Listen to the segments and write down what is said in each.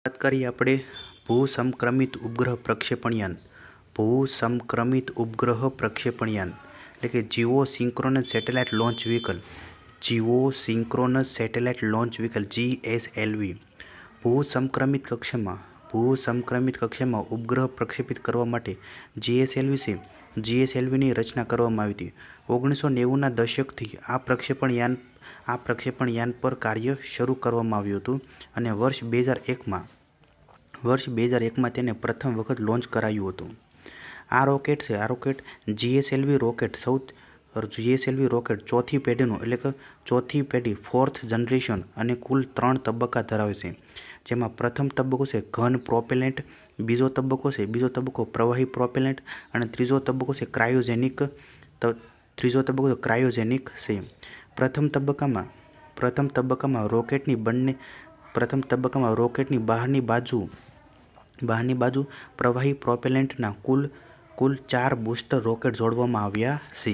વાત કરીએ આપણે ભૂસંક્રમિત ઉપગ્રહ પ્રક્ષેપણયાન. ભૂસંક્રમિત ઉપગ્રહ પ્રક્ષેપણયાન એટલે કે Jio synchronous satellite launch vehicle. Jio synchronous satellite launch vehicle GSLV. ભૂસંક્રમિત કક્ષામાં ઉપગ્રહ પ્રક્ષેપિત કરવા માટે GSLVની રચના કરવામાં આવી હતી. 1990ના દશકથી આ પ્રક્ષેપણયાન પર કાર્ય શરૂ કરવામાં આવ્યું હતું અને વર્ષ 2001માં તેને પ્રથમ વખત લોન્ચ કરાયું હતું. આ રોકેટ GSLV રોકેટ ચોથી પેઢીનું એટલે કે ચોથી પેઢી ફોર્થ જનરેશન અને કુલ 3 તબક્કા ધરાવે છે. જેમાં પ્રથમ તબક્કો છે ઘન પ્રોપેલેન્ટ, બીજો તબક્કો પ્રવાહી પ્રોપેલેન્ટ અને ત્રીજો તબક્કો ક્રાયોજેનિક છે. પ્રથમ તબક્કામાં રોકેટની બહારની બાજુ પ્રવાહી પ્રોપેલેન્ટના કુલ 4 બૂસ્ટર રોકેટ જોડવામાં આવ્યા છે.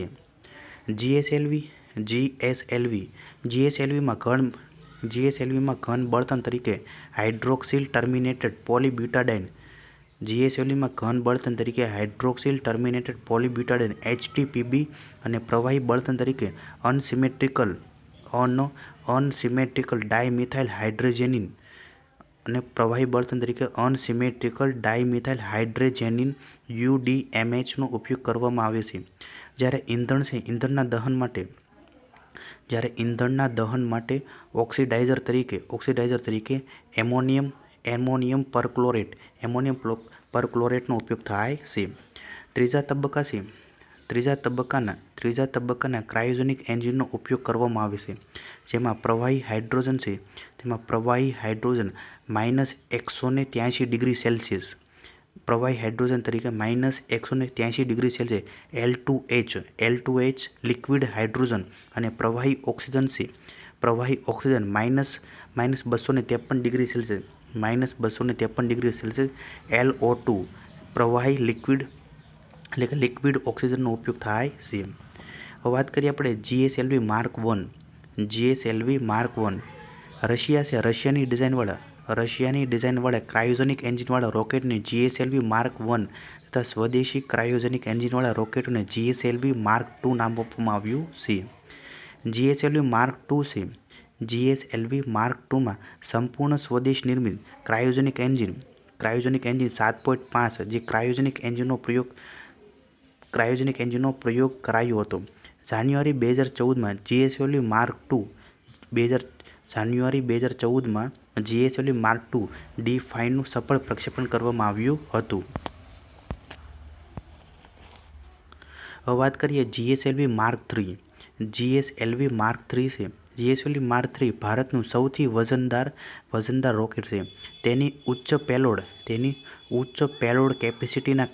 GSLVમાં ઘન બળતણ તરીકે હાઇડ્રોક્સિલ ટર્મિનેટેડ પોલીબ્યુટાડાઇન HTPB અને પ્રવાહી બળતણ તરીકે અનસિમેટ્રિકલ ડાયમિથાઇલ હાઇડ્રોજેનિન UDMHનો ઉપયોગ કરવામાં આવે છે. જ્યારે ઈંધણના દહન માટે ઓક્સિડાઇઝર તરીકે એમોનિયમ પરક્લોરેટનો ઉપયોગ થાય છે. ત્રીજા તબક્કાના ક્રાયોજેનિક એન્જિનનો ઉપયોગ કરવામાં આવે છે. જેમાં પ્રવાહી હાઇડ્રોજન -183 ડિગ્રી સેલ્સિયસ તરીકે -183 degree Celsius L2H liquid hydrogen અને પ્રવાહી ઓક્સિજન -253 ડિગ્રી સેલ્સિયસ LO2 પ્રવાહી લિક્વિડ ઓક્સિજનનો ઉપયોગ થાય છે. હવે વાત કરીએ આપણે GSLV Mark 1. રશિયાની ડિઝાઇનવાળા ક્રાયોજેનિક એન્જિનવાળા રોકેટને GSLV Mark 1 તથા સ્વદેશી ક્રાયોજેનિક એન્જિનવાળા રોકેટોને GSLV Mark 2 નામ આપવામાં આવ્યું છે. GSLV Mark 2માં સંપૂર્ણ સ્વદેશ નિર્મિત ક્રાયોજેનિક એન્જિન 7.5 જે ક્રાયોજેનિક એન્જિનનો પ્રયોગ કરાયો હતો. જાન્યુઆરી 2014માં GSLV Mark 2 D5નું સફળ પ્રક્ષેપણ કરવામાં આવ્યું હતું. હવે વાત કરીએ GSLV Mark 3. GSLV Mark 3 ભારતનું સૌથી વજનદાર રોકેટ છે. તેની ઉચ્ચ પેલોડ કેપેસિટીના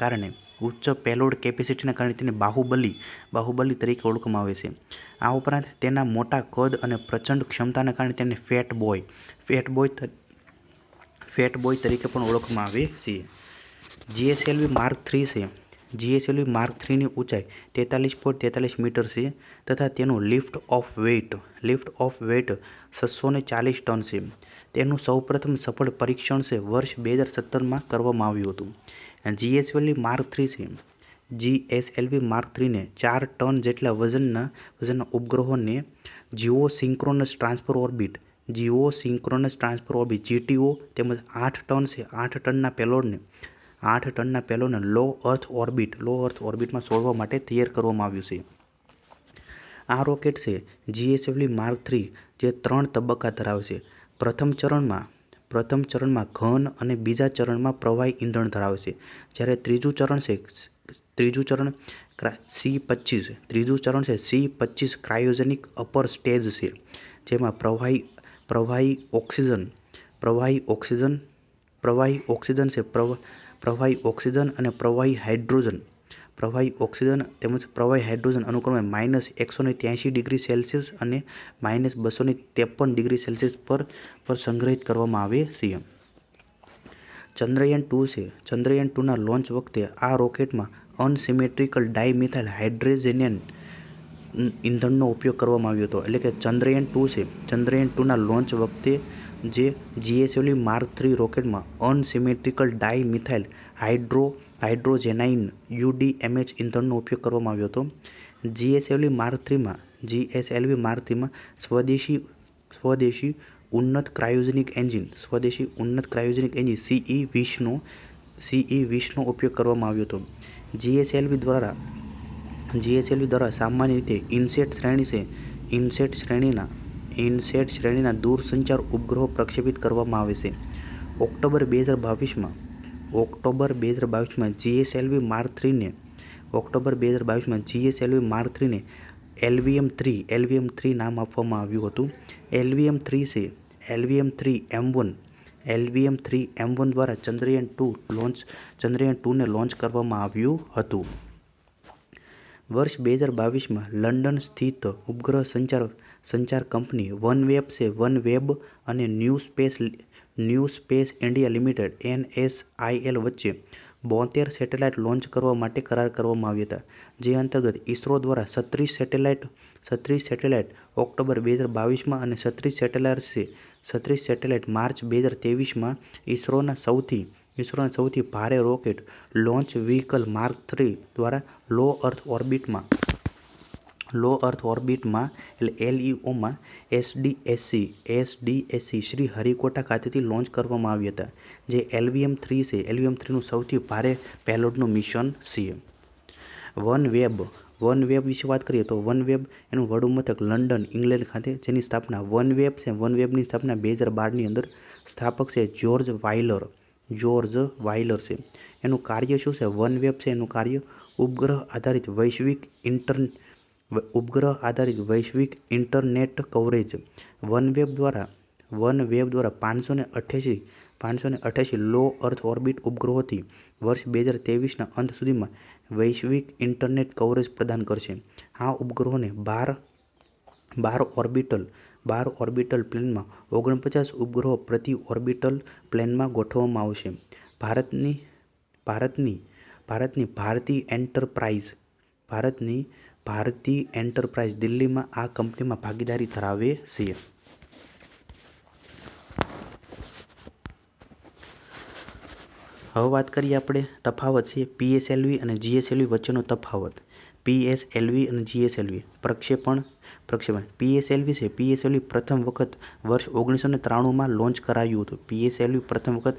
કારણે તેને બાહુબલી તરીકે ઓળખવામાં આવે છે. આ ઉપરાંત તેના મોટા કદ અને પ્રચંડ ક્ષમતાના કારણે તેને ફેટ બોય તરીકે પણ ઓળખવામાં આવે છે. GSLV Mark 3ની ઊંચાઈ 43.43 મીટર છે તથા તેનું લિફ્ટ ઓફ વેઇટ 640 ટન છે. તેનું સૌપ્રથમ સફળ પરીક્ષણ વર્ષ 2017માં કરવામાં આવ્યું હતું. GSLV Mark 3ને 4 ટન જેટલા વજનના ઉપગ્રહોને geosynchronous transfer orbit GTO તેમજ 8 ટનના પેલોડને લો અર્થ ઓર્બિટમાં છોડવા માટે તૈયાર કરવામાં આવ્યું છે. આ રોકેટ GSLV Mark 3 જે 3 તબક્કા ધરાવે છે. પ્રથમ ચરણમાં ઘન અને બીજા ચરણમાં પ્રવાહી ઈંધણ ધરાવે છે. જ્યારે ત્રીજું ચરણ C-25 ક્રાયોજેનિક અપર સ્ટેજ છે. જેમાં પ્રવાહી ઓક્સિજન અને પ્રવાહી હાઇડ્રોજન અનુક્રમે -183 ડિગ્રી સેલ્સિયસ અને -253 ડિગ્રી સેલ્સિયસ પર સંગ્રહિત કરવામાં આવે છે. ચંદ્રયાન 2ના લોન્ચ વખતે આ રોકેટમાં અનસિમેટ્રિકલ ડાયમિથાઇલ હાઇડ્રોજેનિન ઈંધણનો ઉપયોગ કરવામાં આવ્યો હતો. એટલે કે ચંદ્રયાન 2ના લોન્ચ વખતે જે જીએસએલવી માર્ક 3 રોકેટમાં અનસિમેટ્રિકલ ડાઈ મિથાઇલ હાઇડ્રોજેનાઇન UDMH ઇંધણનો ઉપયોગ કરવામાં આવ્યો હતો. જીએસએલવી માર્ક 3માં સ્વદેશી ઉન્નત ક્રાયોજેનિક એન્જિન CE-20નો ઉપયોગ કરવામાં આવ્યો હતો. જીએસએલવી દ્વારા સામાન્ય રીતે ઇનસેટ શ્રેણીના દૂરસંચાર ઉપગ્રહો પ્રક્ષેપિત કરવામાં આવે છે. ઓક્ટોબર 2022માં જીએસએલવી માર્ક 3ને LVM-3 નામ આપવામાં આવ્યું હતું. LVM-3M1 દ્વારા ચંદ્રયાન 2ને લોન્ચ કરવામાં આવ્યું હતું. વર્ષ 2022માં લંડન સ્થિત ઉપગ્રહ સંચાર કંપની વનવેબ અને new space India limited NSIL વચ્ચે 72 સેટેલાઇટ લોન્ચ કરવા માટે કરાર કરવામાં આવ્યા હતા, જે અંતર્ગત ઇસરો દ્વારા 36 સેટેલાઇટ ઓક્ટોબર 2022માં અને 36 સેટેલાઇટ માર્ચ 2023માં ઇસરોના સૌથી ભારે રોકેટ લોન્ચ વ્હીકલ માર્ક 3 દ્વારા લો અર્થ ઓર્બિટમાં LEOમાં SDSC શ્રીહરિકોટા ખાતેથી લોન્ચ કરવામાં આવ્યા હતા, જે LVM-3નું સૌથી ભારે પેલોડનું મિશન છે. વનવેબ વિશે વાત કરીએ તો વનવેબ એનું વડુ મથક લંડન, ઇંગ્લેન્ડ ખાતે, જેની સ્થાપના વનવેબની સ્થાપના 2012ની અંદર સ્થાપક છે જ્યોર્જ વાઇલર છે. એનું કાર્ય શું છે? વનવેબ છે એનું કાર્ય ઉપગ્રહ આધારિત વૈશ્વિક ઇન્ટરનેટ કવરેજ. વનવેબ દ્વારા 588 લો અર્થ ઓર્બિટ ઉપગ્રહોથી વર્ષ 2023ના અંત સુધીમાં વૈશ્વિક ઇન્ટરનેટ કવરેજ પ્રદાન કરશે. આ ઉપગ્રહોને 12 ઓર્બિટલ પ્લેનમાં 49 ઉપગ્રહો પ્રતિ ઓર્બિટલ પ્લેનમાં ગોઠવવામાં આવશે. ભારતની ભારતી એન્ટરપ્રાઇઝ દિલ્હીમાં આ કંપનીમાં ભાગીદારી ધરાવે છે. હવે વાત કરીએ આપણે તફાવત છે PSLV અને GSLV વચ્ચેનો તફાવત. PSLV અને GSLV પ્રક્ષેપણ. PSLV છે PSLV પ્રથમ વખત વર્ષ 1993માં લોન્ચ કરાયું હતું. GSLV પ્રથમ વખત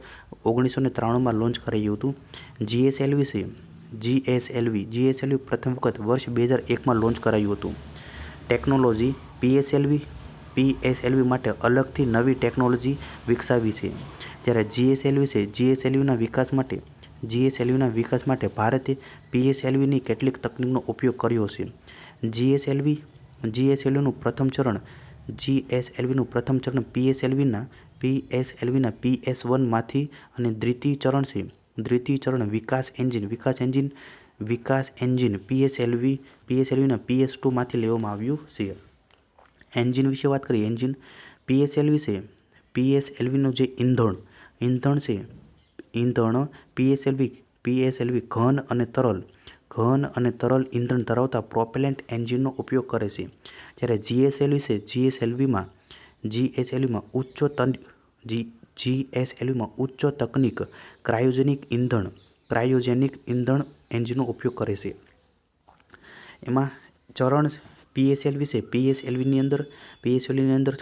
વર્ષ 2001માં લોન્ચ કરાયું હતું. ટેકનોલોજી. PSLV માટે અલગથી નવી ટેકનોલોજી વિકસાવી છે, જ્યારે GSLVના વિકાસ માટે ભારતે PSLVની કેટલીક તકનીકનો ઉપયોગ કર્યો છે. GSLVનું પ્રથમ ચરણ PSLVના PS1માંથી અને દ્વિતીય ચરણ વિકાસ એન્જિન PSLVના PS2માંથી લેવામાં આવ્યું છે. એન્જિન વિશે વાત કરીએ. PSLVનું જે ઈંધણ છે PSLV ઘન અને તરલ ઈંધણ ધરાવતા પ્રોપેલેન્ટ એન્જિનનો ઉપયોગ કરે છે, જ્યારે GSLVમાં ઉચ્ચ તકનીક ક્રાયોજેનિક ઈંધણ એન્જિનનો ઉપયોગ કરે છે. એમાં ચરણ PSLVની અંદર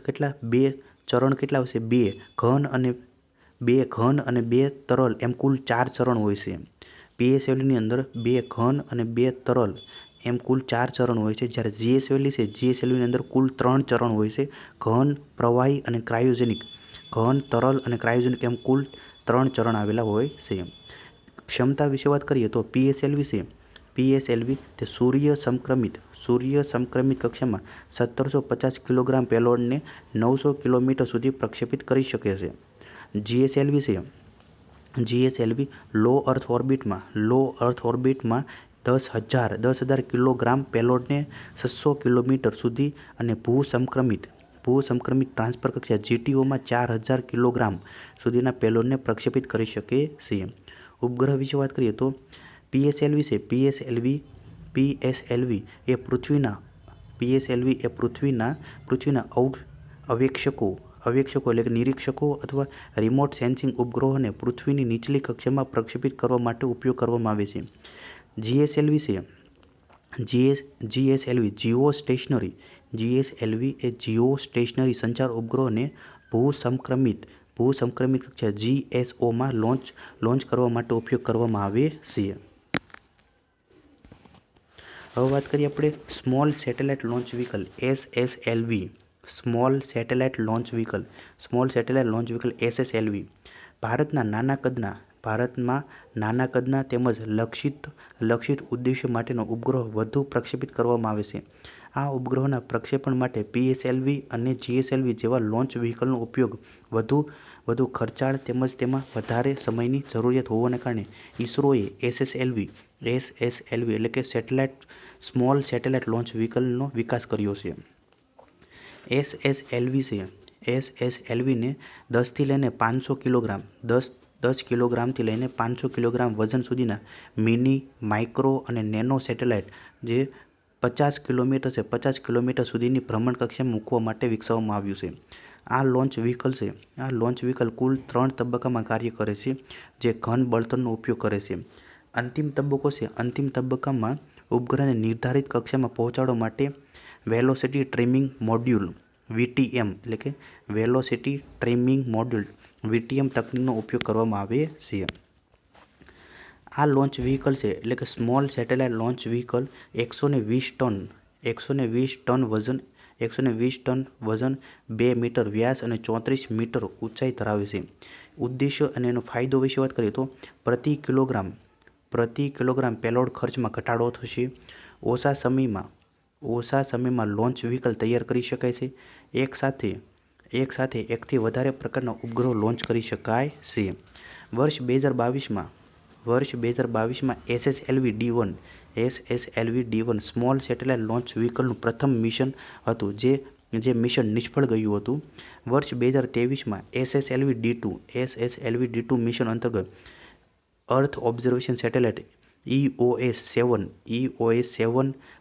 કેટલા બે ચરણ કેટલા આવશે? 2 ઘન અને 2 તરલ એમ કુલ 4 ચરણ હોય છે. PSLVની અંદર 2 ઘન અને 2 તરલ એમ કુલ 4 ચરણ હોય છે, જ્યારે GSLVની અંદર કુલ 3 ચરણ હોય છે. ઘન, પ્રવાહી અને ક્રાયોજેનિક. ઘન, તરલ અને ક્રાયોજેનિક એમ કુલ 3 ચરણ આવેલા હોય છે. ક્ષમતા વિશે વાત કરીએ તો PSLV તે સૂર્ય સમક્રમિત કક્ષામાં 1750 કિલોગ્રામ પેલોડને 900 કિલોમીટર સુધી પ્રક્ષેપિત કરી શકે છે. GSLV લો અર્થ ઓર્બિટમાં 10,000 કિલોગ્રામ પેલોડને 600 કિલોમીટર સુધી અને ભૂસમક્રમિત ટ્રાન્સફર કક્ષા GTOમાં 4,000 કિલોગ્રામ સુધીના પેલોડને પ્રક્ષેપિત કરી શકે છે. ઉપગ્રહ વિશે વાત કરીએ તો PSLV એ પૃથ્વીના અવેક્ષકો અવેક્ષકો એટલે કે નિરીક્ષકો અથવા રિમોટ સેન્સિંગ ઉપગ્રહોને પૃથ્વીની નીચલી કક્ષામાં પ્રક્ષેપિત કરવા માટે ઉપયોગ કરવામાં આવે છે. જીએસએલવી છે જીએસએલવી જીઓ સ્ટેશનરી જીએસએલવી એ જીઓ સ્ટેશનરી સંચાર ઉપગ્રહોને ભૂસંક્રમિત કક્ષા જીએસઓમાં લોન્ચ કરવા માટે ઉપયોગ કરવામાં આવે છે. હવે વાત કરીએ આપણે small satellite launch vehicle SSLV. Small satellite launch vehicle SSLV ભારતમાં નાના કદના તેમજ લક્ષિત ઉદ્દેશ્ય માટેનો ઉપગ્રહ વધુ પ્રક્ષેપિત કરવામાં આવે છે. આ ઉપગ્રહોના પ્રક્ષેપણ માટે પીએસએલવી અને જીએસએલવી જેવા લોન્ચ વ્હીકલનો ઉપયોગ વધુ ખર્ચાળ તેમજ તેમાં વધારે સમયની જરૂરિયાત હોવાને કારણે ઇસરોએ એસએસએલવી એટલે કે સ્મોલ સેટેલાઇટ લોન્ચ વ્હીકલનો વિકાસ કર્યો છે. એસએસએલવીને 10થી લઈને 500 કિલોગ્રામ 10 કિલોગ્રામથી લઈને 500 કિલોગ્રામ વજન સુધીના મિની, માઇક્રો અને નેનો સેટેલાઇટ જે 50 કિલોમીટર સુધીની ભ્રમણ કક્ષામાં મૂકવા માટે વિકસાવવામાં આવ્યું છે. આ લોન્ચ વ્હીકલ કુલ 3 તબક્કામાં કાર્ય કરે છે, જે ઘન બળતણનો ઉપયોગ કરે છે. અંતિમ તબક્કામાં ઉપગ્રહને નિર્ધારિત કક્ષામાં પહોંચાડવા માટે વેલોસિટી ટ્રીમિંગ મોડ્યુલ વીટીએમ એટલે કે વેલોસિટી ટ્રીમિંગ મોડ્યુલ વીટીએમ તકનીકનો ઉપયોગ કરવામાં આવે છે. આ લોન્ચ વ્હીકલ છે એટલે કે small satellite launch vehicle 120 ton વજન 2 મીટર વ્યાસ અને 34 મીટર ઊંચાઈ ધરાવે છે. ઉદ્દેશ્ય અને એનો ફાયદો વિશે વાત કરીએ તો પ્રતિ કિલોગ્રામ પેલોડ ખર્ચમાં ઘટાડો થશે. ઓછા સમયમાં લોન્ચ વ્હીકલ તૈયાર કરી શકાય છે. એક સાથે એકથી વધારે પ્રકારના ઉપગ્રહો લોન્ચ કરી શકાય છે. વર્ષ 2022માં SSLV D1 small satellite launch વ્હીકલનું પ્રથમ મિશન હતું, જે મિશન નિષ્ફળ ગયું હતું. વર્ષ 2023માં એસએસએલવી D2 મિશન અંતર્ગત અર્થ ઓબ્ઝર્વેશન સેટેલાઇટ EOS-7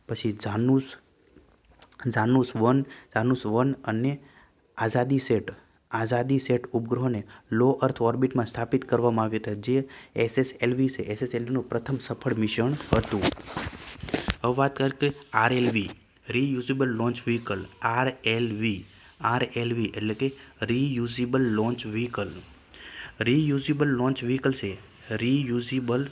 પછી જાનુસ 1 અને આઝાદી સેટ ઉપગ્રહોને લો અર્થ ઓર્બિટમાં સ્થાપિત કરવામાં આવ્યા હતા, જે એસએસએલવીનું પ્રથમ સફળ મિશન હતું. હવે વાત કરીએ RLV reusable launch vehicle RLV એટલે કે રીયુઝેબલ લોન્ચ વ્હીકલ છે રીયુઝેબલ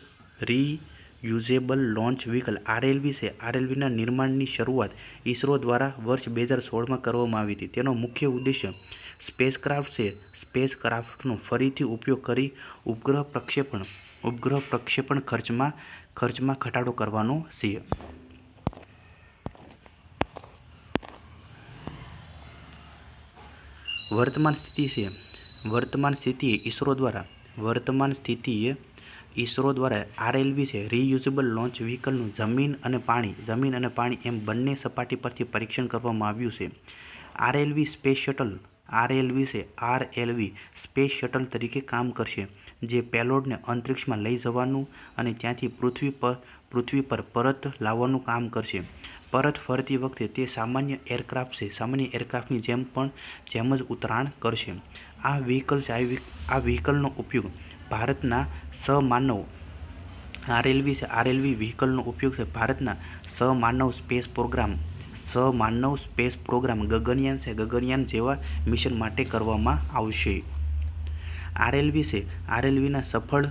લોન્ચ વ્હીકલ આરએલવી છે. આરએલવીના નિર્માણની શરૂઆત ઇસરો દ્વારા વર્ષ 2016માં કરવામાં આવી હતી. તેનો મુખ્ય ઉદ્દેશ્ય સ્પેસક્રાફ્ટનો ફરીથી ઉપયોગ કરી ઉપગ્રહ પ્રક્ષેપણ ખર્ચમાં ઘટાડો કરવાનો છે. વર્તમાન સ્થિતિએ ઇસરો દ્વારા આરએલવી છે રીયુઝેબલ લોન્ચ વ્હીકલનું જમીન અને પાણી એમ બંને સપાટી પરથી પરીક્ષણ કરવામાં આવ્યું છે. આરએલવી સ્પેસ શટલ તરીકે કામ કરશે, જે પેલોડને અંતરિક્ષમાં લઈ જવાનું અને ત્યાંથી પૃથ્વી પર પરત લાવવાનું કામ કરશે. પરત ફરતી વખતે તે સામાન્ય એરક્રાફ્ટની જેમ જ ઉતરાણ કરશે. આ વ્હીકલનો ઉપયોગ ભારતના સમાનવ સ્પેસ પ્રોગ્રામ ગગનયાન જેવા મિશન માટે કરવામાં આવશે. આરએલવીના સફળ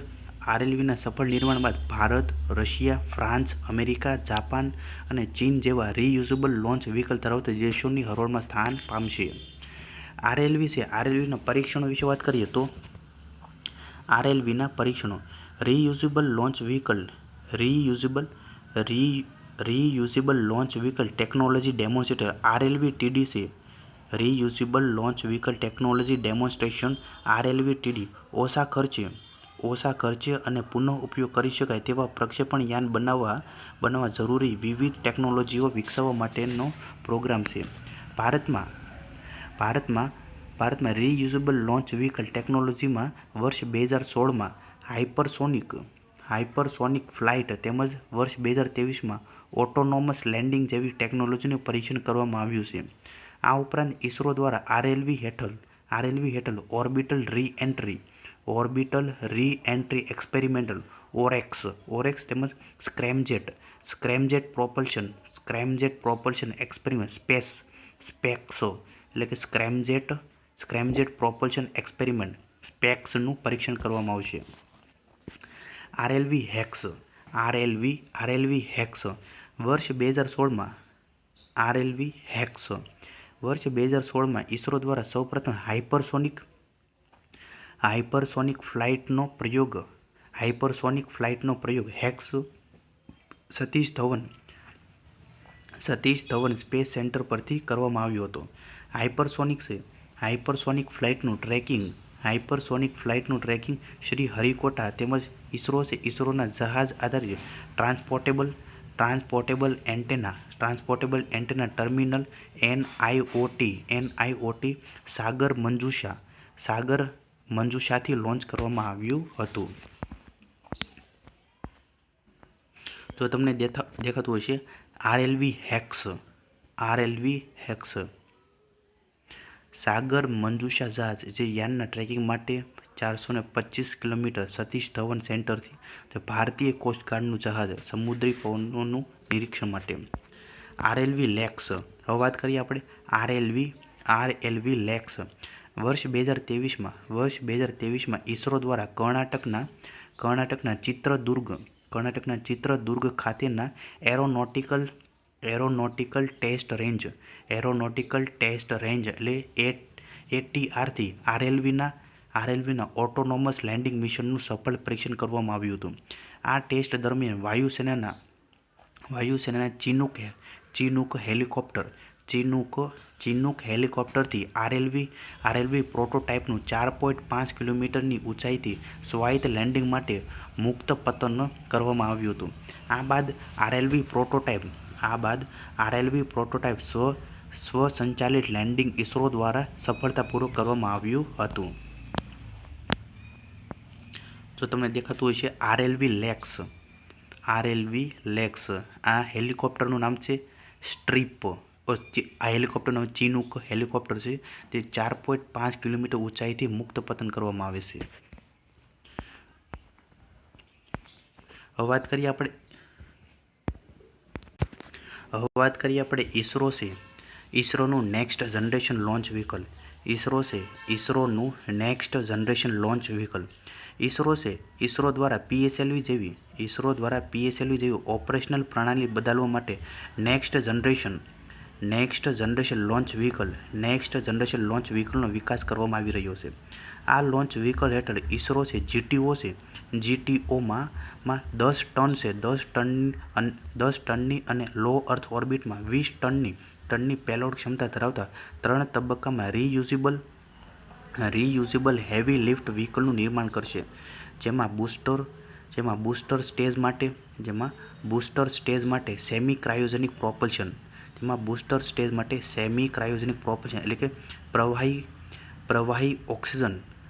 નિર્માણ બાદ Bharat, Russia, France, America, Japan અને ચીન જેવા રીયુઝેબલ લોન્ચ વ્હીકલ ધરાવતા દેશોની હરોળમાં સ્થાન પામશે. આરએલવીના પરીક્ષણો વિશે વાત કરીએ તો reusable launch vehicle technology demonstrator RLV-TD છે. Reusable launch vehicle technology demonstration RLV-TD ઓછા ખર્ચે અને પુનઃ ઉપયોગ કરી શકાય તેવા પ્રક્ષેપણ યાન બનાવવા જરૂરી વિવિધ ટેકનોલોજીઓ વિકસાવવા માટેનો પ્રોગ્રામ છે. ભારતમાં રીયુઝેબલ લોન્ચ વ્હીકલ ટેકનોલોજીમાં વર્ષ 2016માં હાઇપરસોનિક ફ્લાઇટ તેમજ વર્ષ 2023માં ઓટોનોમસ લેન્ડિંગ જેવી ટેકનોલોજીનું પરીક્ષણ કરવામાં આવ્યું છે. આ ઉપરાંત ઇસરો દ્વારા આરએલવી હેઠળ આરએલવી હેઠળ ઓર્બિટલ રી એન્ટ્રી એક્સપેરિમેન્ટલ ઓરેક્સ તેમજ સ્ક્રેમજેટ પ્રોપલ્શન એક્સપેરિમેન્ટ સ્પેક્સો એટલે કે સ્ક્રેમજેટ પ્રોપલ્શન એક્સપેરિમેન્ટ સ્પેક્સનું પરીક્ષણ કરવામાં આવશે. આરએલવી હેક્સ વર્ષ 2016માં ઈસરો દ્વારા સૌપ્રથમ હાઇપરસોનિક ફ્લાઇટનો પ્રયોગ hex Satish Dhawan space centre પરથી કરવામાં આવ્યો હતો. હાઇપરસોનિક ફ્લાઇટનું ટ્રેકિંગ શ્રી હરિકોટા તેમજ ઈસરોના જહાજ આધારિત ટ્રાન્સપોર્ટેબલ એન્ટેના ટર્મિનલ NIOT સાગર મંજુષાથી લોન્ચ કરવામાં આવ્યું હતું. તો તમને દેખાતું હશે આરએલવી હેક્સ સાગર મંજુષા જહાજ જે યાનના ટ્રેકિંગ માટે 425 કિલોમીટર સતીશ ધવન સેન્ટરથી તે ભારતીય કોસ્ટગાર્ડનું જહાજ સમુદ્રી પવનોનું નિરીક્ષણ માટે. આરએલવી લેક્સ હવે વાત કરીએ આપણે આરએલવી લેક્સ વર્ષ 2023માં ઈસરો દ્વારા કર્ણાટકના ચિત્રદુર્ગ ખાતેના એરોનોટિકલ ટેસ્ટ રેન્જ એટલે ATRથી આરએલવીના ઓટોનોમસ લેન્ડિંગ મિશનનું સફળ પરીક્ષણ કરવામાં આવ્યું હતું. આ ટેસ્ટ દરમિયાન વાયુસેનાના ચિનૂક હેલિકોપ્ટરથી આરએલવી પ્રોટોટાઇપનું 4.5 કિલોમીટરની ઊંચાઈથી સ્વાયત્ત લેન્ડિંગ માટે મુક્ત પતન કરવામાં આવ્યું હતું. આ બાદ આરએલવી પ્રોટોટાઇપ સ્વસંચાલિત લેન્ડિંગ ઈસરો દ્વારા સફળતાપૂર્વક કરવામાં આવ્યું હતું. તો તમને દેખાતું હશે આરએલવી લેક્સ આ હેલિકોપ્ટરનું નામ છે સ્ટ્રીપ. આ હેલિકોપ્ટરનું નામ ચિનૂક હેલિકોપ્ટર છે. તે 4.5 કિલોમીટર ઊંચાઈથી મુક્ત પતન કરવામાં આવે છે. હવે વાત કરીએ આપણે ઈસરોનું next generation launch vehicle. ISRO દ્વારા PSLV જેવી ઓપરેશનલ પ્રણાલી બદલવા માટે નેક્સ્ટ જનરેશન લોન્ચ વ્હીકલનો વિકાસ કરવામાં આવી રહ્યો છે. આ લોન્ચ વ્હીકલ હેઠળ ઈસરો GTOમાં 10 ટનની અને લો અર્થ ઓર્બિટમાં 20 ટનની પેલોડ ક્ષમતા ધરાવતા 3 તબક્કામાં રીયુઝેબલ હેવી લિફ્ટ વ્હીકલનું નિર્માણ કરશે, જેમાં બૂસ્ટર સ્ટેજ માટે સેમી ક્રાયોજેનિક પ્રોપલ્શન એટલે કે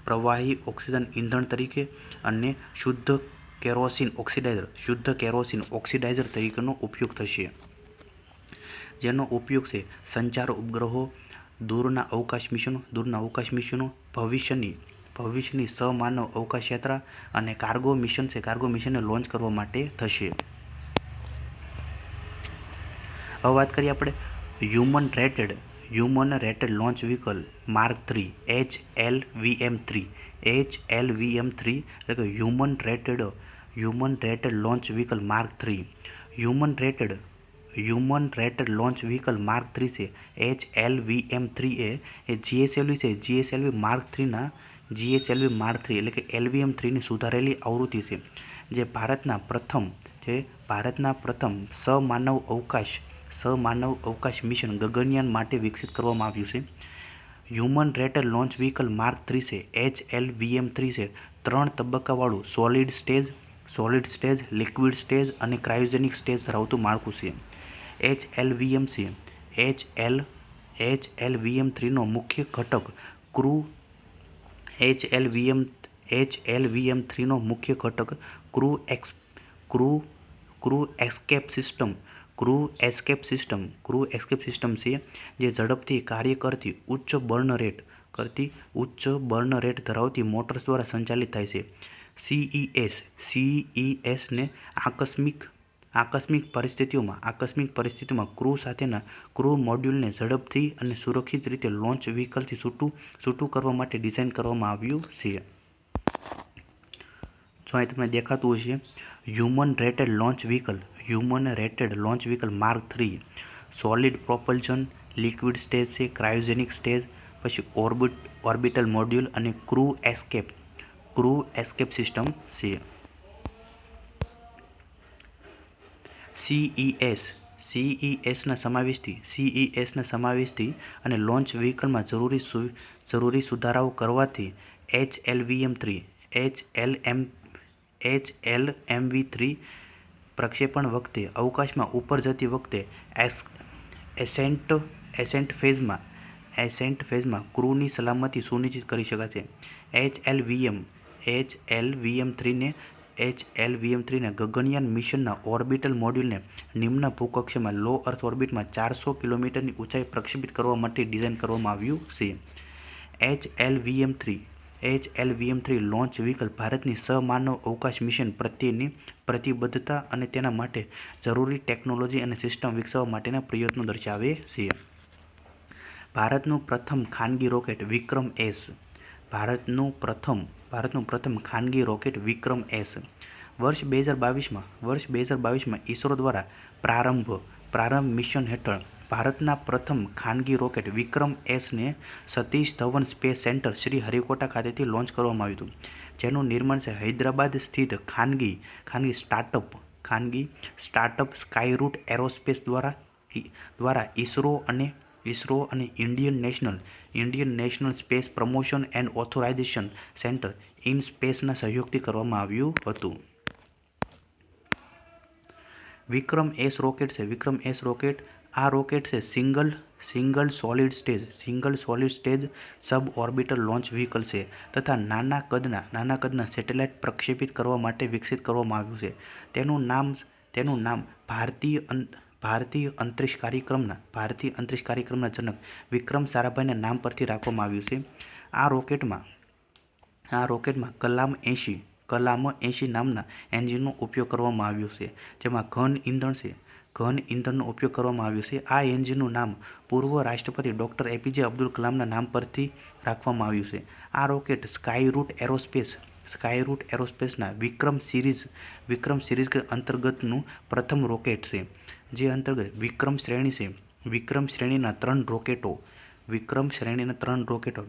પ્રવાહી ઓક્સિજન ઇંધણ તરીકે અને શુદ્ધ કેરોસીન ઓક્સિડાઇઝર તરીકેનો ઉપયોગ થશે, જેનો ઉપયોગ છે સંચાર ઉપગ્રહો, દૂરના અવકાશ મિશનો, ભવિષ્યની સમાનવ અવકાશ યાત્રા અને કાર્ગો મિશનને લોન્ચ કરવા માટે થશે. હવે વાત કરીએ આપણે human rated launch vehicle mark 3 HLVM3 એટલે કે human rated launch vehicle mark 3. Human rated launch vehicle mark 3 છે HLVM3 એ GSLV માર્ક 3 એટલે કે LVM3ની સુધારેલી આવૃત્તિ છે, જે ભારતના પ્રથમ સમાનવ અવકાશ મિશન ગગનયાન માટે વિકસિત કરવામાં આવ્યું છે. Human rated launch vehicle mark 3 છે HLVM3 છે 3 તબક્કાવાળું સોલિડ સ્ટેજ, લિક્વિડ સ્ટેજ અને ક્રાયોજેનિક સ્ટેજ ધરાવતું માળખું છે. HLVM3નો મુખ્ય ઘટક ક્રૂ એસ્કેપ સિસ્ટમ છે, જે ઝડપથી કાર્ય કરતી ઉચ્ચ બર્ન રેટ ઉચ્ચ બર્ન રેટ ધરાવતી મોટર્સ દ્વારા સંચાલિત થાય છે. સીઈએસને આકસ્મિક પરિસ્થિતિઓમાં ક્રૂ સાથેના ક્રૂ મોડ્યુલને ઝડપથી અને સુરક્ષિત રીતે લોન્ચ વ્હીકલથી છૂટું કરવા માટે ડિઝાઇન કરવામાં આવ્યું છે. જો અહીં તમને દેખાતું હશે human rated launch vehicle mark 3, solid propulsion, liquid stage છે, ક્રાયોજેનિક સ્ટેજ, પછી ઓર્બિટલ મોડ્યુલ અને ક્રૂ એસ્કેપ સિસ્ટમ છે. સીઈએસના સમાવેશથી અને લોન્ચ વ્હીકલમાં જરૂરી સુધારાઓ કરવાથી HLMV3 પ્રક્ષેપણ વખતે અવકાશમાં ઉપર જતી વખતે એસેન્ટ ફેઝમાં ક્રૂની સલામતી સુનિશ્ચિત કરી શકાશે. HLVM3ને ગગનયાન મિશનના ઓર્બિટલ મોડ્યુલને નિમ્ન ભૂકક્ષમાં લો અર્થ ઓર્બિટમાં 400 કિલોમીટરની ઊંચાઈ પ્રક્ષેપિત કરવા માટે ડિઝાઇન કરવામાં આવ્યું છે. HLVM3 લોન્ચ વ્હીકલ ભારતની સમાનવ અવકાશ મિશન પ્રત્યેની પ્રતિબદ્ધતા અને તેના માટે જરૂરી ટેકનોલોજી અને સિસ્ટમ વિકસાવવા માટેના પ્રયત્નો દર્શાવે છે. ભારતનું પ્રથમ ખાનગી રોકેટ વિક્રમ એસ. ભારતનું પ્રથમ ખાનગી રોકેટ વિક્રમ એસ વર્ષ 2022માં ઇસરો દ્વારા પ્રારંભ મિશન હેઠળ ભારતના પ્રથમ ખાનગી રોકેટ વિક્રમ એસને સતીશ ધવન સ્પેસ સેન્ટર શ્રી હરિકોટા ખાતેથી લોન્ચ કરવામાં આવ્યું હતું, જેનું નિર્માણ હૈદરાબાદ સ્થિત ખાનગી સ્ટાર્ટઅપ સ્કાયરૂટ એરોસ્પેસ દ્વારા ઇસરો અને Indian national space promotion and authorisation centre in સ્પેસના સહયોગથી કરવામાં આવ્યું હતું. વિક્રમ એસ રોકેટ આ રોકેટ છે સિંગલ સોલિડ સ્ટેજ સબ ઓર્બિટલ લોન્ચ વ્હીકલ છે તથા નાના કદના સેટેલાઇટ પ્રક્ષેપિત કરવા માટે વિકસિત કરવામાં આવ્યું છે. તેનું નામ ભારતીય અંતરિક્ષ કાર્યક્રમના જનક વિક્રમ સારાભાઈના નામ પરથી રાખવામાં આવ્યું છે. આ રોકેટમાં કલામ 80 નામના એન્જિનનો ઉપયોગ કરવામાં આવ્યો છે, જેમાં ઘન ઇંધણનો ઉપયોગ કરવામાં આવ્યો છે. આ એન્જિનનું નામ પૂર્વ રાષ્ટ્રપતિ ડોક્ટર APJ અબ્દુલ કલામના નામ પરથી રાખવામાં આવ્યું છે. આ રોકેટ સ્કાયરૂટ એરોસ્પેસના વિક્રમ સિરીઝ અંતર્ગતનું પ્રથમ રોકેટ છે, જે અંતર્ગત વિક્રમ શ્રેણીના 3 રોકેટો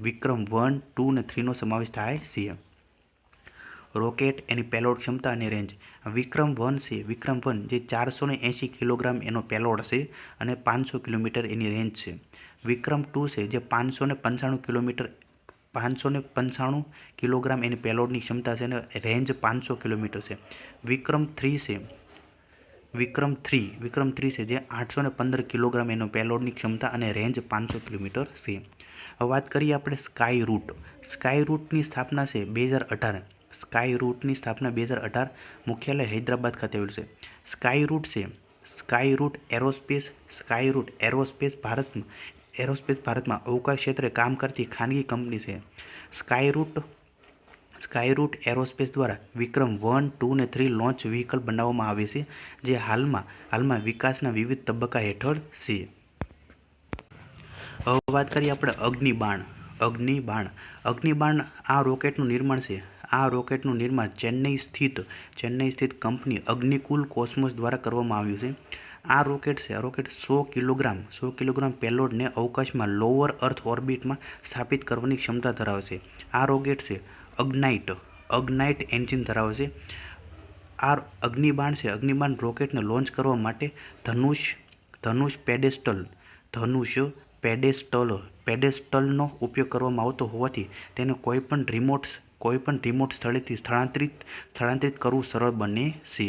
વિક્રમ 1, 2 અને 3નો સમાવેશ થાય છે. રોકેટ એની પેલોડ ક્ષમતા અને રેન્જ. વિક્રમ 1 જે 480 કિલોગ્રામ એનો પેલોડ છે અને 500 કિલોમીટર એની રેન્જ છે. વિક્રમ 2 છે જે 595 કિલોગ્રામ એની પેલોડની ક્ષમતા છે અને રેન્જ 500 કિલોમીટર છે. વિક્રમ 3 છે જે 815 કિલોગ્રામ એનો પેલોડની ક્ષમતા અને રેન્જ 500 કિલોમીટર છે. હવે વાત કરીએ આપણે સ્કાયરૂટની સ્થાપના છે 2018. મુખ્યાલય હૈદરાબાદ ખાતે આવેલું છે. સ્કાયરૂટ એરોસ્પેસ ભારતમાં અવકાશ ક્ષેત્રે કામ કરતી ખાનગી કંપની છે. સ્કાયરૂટ એરોસ્પેસ દ્વારા વિક્રમ 1, 2 અને 3 લોન્ચ વ્હીકલ બનાવવામાં આવે છે, જે હાલમાં વિકાસના વિવિધ તબક્કા હેઠળ છે. હવે વાત કરીએ આપણે અગ્નિબાણ. આ રોકેટનું નિર્માણ ચેન્નઈ સ્થિત કંપની અગ્નિકુલ કોસ્મોસ દ્વારા કરવામાં આવ્યું છે. આ રોકેટ 100 કિલોગ્રામ પેલોડને અવકાશમાં લોઅર અર્થ ઓર્બિટમાં સ્થાપિત કરવાની ક્ષમતા ધરાવે છે. આ રોકેટ અગ્નાઇટ એન્જિન ધરાવે છે. આ અગ્નિબાણ રોકેટને લોન્ચ કરવા માટે ધનુષ પેડેસ્ટલનો ઉપયોગ કરવામાં આવતો હોવાથી તેને કોઈપણ રિમોટ સ્થળેથી સ્થળાંતરિત કરવું સરળ બને છે.